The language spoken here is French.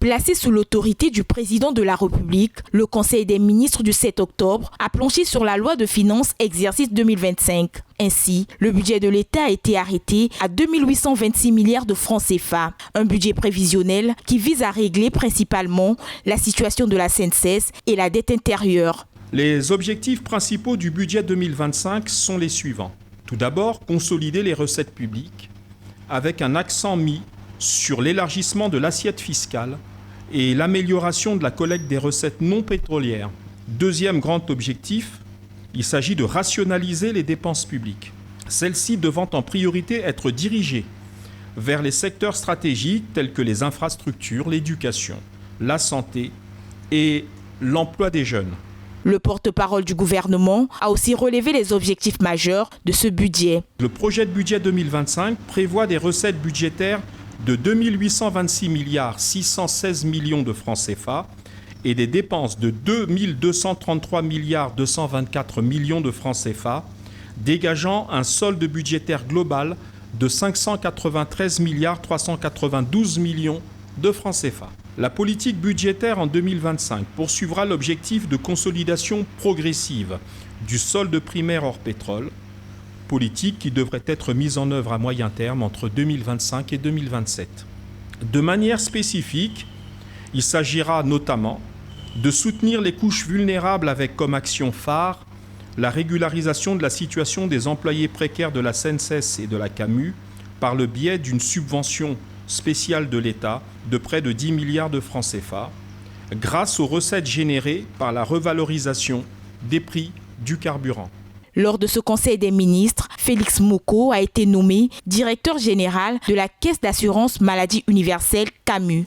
Placé sous l'autorité du président de la République, le Conseil des ministres du 7 octobre a planché sur la loi de finances exercice 2025. Ainsi, le budget de l'État a été arrêté à 2 826 milliards de francs CFA. Un budget prévisionnel qui vise à régler principalement la situation de la SNCS et la dette intérieure. Les objectifs principaux du budget 2025 sont les suivants. Tout d'abord, consolider les recettes publiques avec un accent mis sur l'élargissement de l'assiette fiscale et l'amélioration de la collecte des recettes non pétrolières. Deuxième grand objectif, il s'agit de rationaliser les dépenses publiques. Celles-ci devant en priorité être dirigées vers les secteurs stratégiques tels que les infrastructures, l'éducation, la santé et l'emploi des jeunes. Le porte-parole du gouvernement a aussi relevé les objectifs majeurs de ce budget. Le projet de budget 2025 prévoit des recettes budgétaires de 2 826 milliards 616 millions de francs CFA et des dépenses de 2 233 milliards 224 millions de francs CFA, dégageant un solde budgétaire global de 593 milliards 392 millions de francs CFA. La politique budgétaire en 2025 poursuivra l'objectif de consolidation progressive du solde primaire hors pétrole, politique qui devrait être mise en œuvre à moyen terme entre 2025 et 2027. De manière spécifique, il s'agira notamment de soutenir les couches vulnérables avec comme action phare la régularisation de la situation des employés précaires de la SNCS et de la CAMU par le biais d'une subvention spéciale de l'État de près de 10 milliards de francs CFA, grâce aux recettes générées par la revalorisation des prix du carburant. Lors de ce Conseil des ministres, Félix Moko a été nommé directeur général de la Caisse d'assurance maladie universelle CAMU.